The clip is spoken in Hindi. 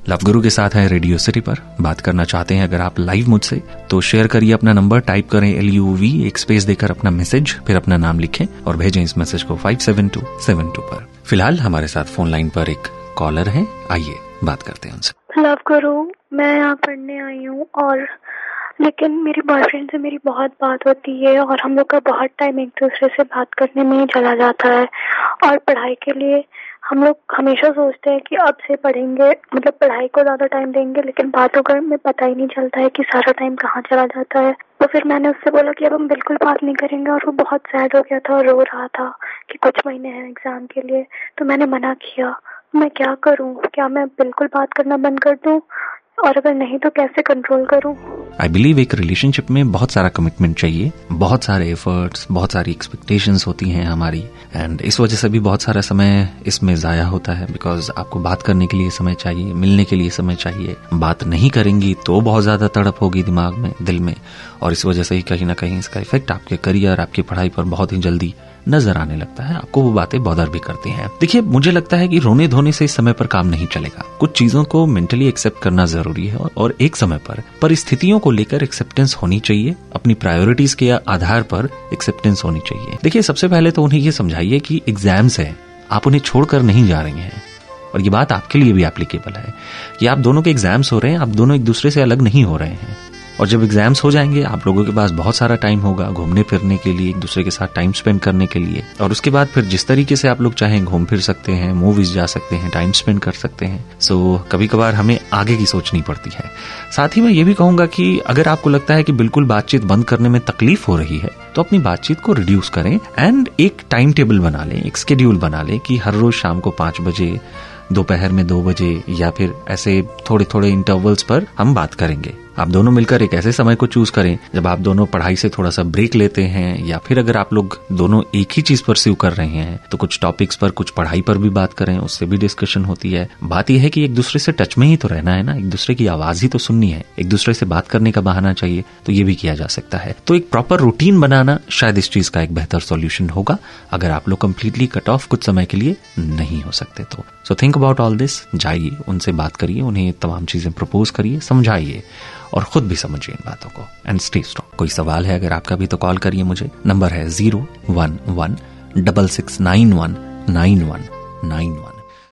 लव गुरु के साथ है रेडियो सिटी पर। बात करना चाहते हैं अगर आप लाइव मुझसे, तो शेयर करिए अपना नंबर, टाइप करें LUV, एक स्पेस देकर अपना मैसेज, फिर अपना नाम लिखें और भेजें इस मैसेज को 57272 पर। फिलहाल हमारे साथ फोन लाइन पर एक कॉलर है, आइए बात करते हैं उनसे। लव गुरु, मैं यहाँ पढ़ने आई हूँ और लेकिन मेरे बॉयफ्रेंड से मेरी बहुत बात होती है और हम लोग का बहुत टाइम एक दूसरे से बात करने में ही चला जाता है। और पढ़ाई के लिए हम लोग हमेशा सोचते हैं कि अब से पढ़ेंगे, मतलब पढ़ाई को ज़्यादा टाइम देंगे, लेकिन बातों का में पता ही नहीं चलता है कि सारा टाइम कहाँ चला जाता है। तो फिर मैंने उससे बोला कि अब हम बिल्कुल बात नहीं करेंगे और वो बहुत सैड हो गया था और रो रहा था कि कुछ महीने हैं एग्ज़ाम के लिए। तो मैंने मना किया। मैं क्या करूँ? क्या मैं बिल्कुल बात करना बंद कर दूँ? और अगर नहीं तो कैसे कंट्रोल करूं? आई बिलीव एक रिलेशनशिप में बहुत सारा कमिटमेंट चाहिए, बहुत सारे एफर्ट्स, बहुत सारी एक्सपेक्टेशंस होती हैं हमारी, एंड इस वजह से भी बहुत सारा समय इसमें जाया होता है। बिकॉज आपको बात करने के लिए समय चाहिए, मिलने के लिए समय चाहिए। बात नहीं करेंगी तो बहुत ज्यादा तड़प होगी दिमाग में, दिल में, और इस वजह से ही कहीं ना कहीं इसका इफेक्ट आपके करियर, आपकी पढ़ाई पर बहुत ही जल्दी नजर आने लगता है। आपको वो बातें बॉदर भी करती हैं। देखिए, मुझे लगता है कि रोने धोने से इस समय पर काम नहीं चलेगा। कुछ चीजों को मेंटली एक्सेप्ट करना जरूरी है और एक समय पर परिस्थितियों को लेकर एक्सेप्टेंस होनी चाहिए। अपनी प्रायोरिटीज के आधार पर एक्सेप्टेंस होनी चाहिए। देखिए, सबसे पहले तो उन्हें ये समझाइए कि एग्जाम्स है, आप उन्हें छोड़कर नहीं जा रही हैं, और ये बात आपके लिए भी एप्लीकेबल है कि आप दोनों के एग्जाम्स हो रहे हैं, आप दोनों एक दूसरे से अलग नहीं हो रहे हैं। और जब एग्जाम्स हो जाएंगे, आप लोगों के पास बहुत सारा टाइम होगा घूमने फिरने के लिए, एक दूसरे के साथ टाइम स्पेंड करने के लिए, और उसके बाद फिर जिस तरीके से आप लोग चाहें घूम फिर सकते हैं, मूवीज जा सकते हैं, टाइम स्पेंड कर सकते हैं। सो कभी कभार हमें आगे की सोचनी पड़ती है। साथ ही मैं ये भी कहूंगा कि अगर आपको लगता है कि बिल्कुल बातचीत बंद करने में तकलीफ हो रही है, तो अपनी बातचीत को रिड्यूस करें एंड एक टाइम टेबल बना लें, एक शेड्यूल बना लें कि हर रोज शाम को 5 बजे, दोपहर में 2 बजे, या फिर ऐसे थोड़े थोड़े इंटरवल्स पर हम बात करेंगे। आप दोनों मिलकर एक ऐसे समय को चूज करें जब आप दोनों पढ़ाई से थोड़ा सा ब्रेक लेते हैं, या फिर अगर आप लोग दोनों एक ही चीज परस्यू कर रहे हैं तो कुछ टॉपिक्स पर, कुछ पढ़ाई पर भी बात करें, उससे भी डिस्कशन होती है। बात यह है कि एक दूसरे से टच में ही तो रहना है ना, एक दूसरे की आवाज ही तो सुननी है, एक दूसरे से बात करने का बहाना चाहिए, तो ये भी किया जा सकता है। तो एक प्रॉपर रूटीन बनाना शायद इस चीज का एक बेहतर सॉल्यूशन होगा, अगर आप लोग कंप्लीटली कट ऑफ कुछ समय के लिए नहीं हो सकते तो। So think about all this, जाइए उनसे बात करिए, उन्हें तमाम चीजें प्रपोज करिए, समझाइए और खुद भी समझिए इन बातों को, एंड स्टे स्ट्रॉन्ग। कोई सवाल है अगर आपका भी तो कॉल करिए मुझे। नंबर है 01166919191।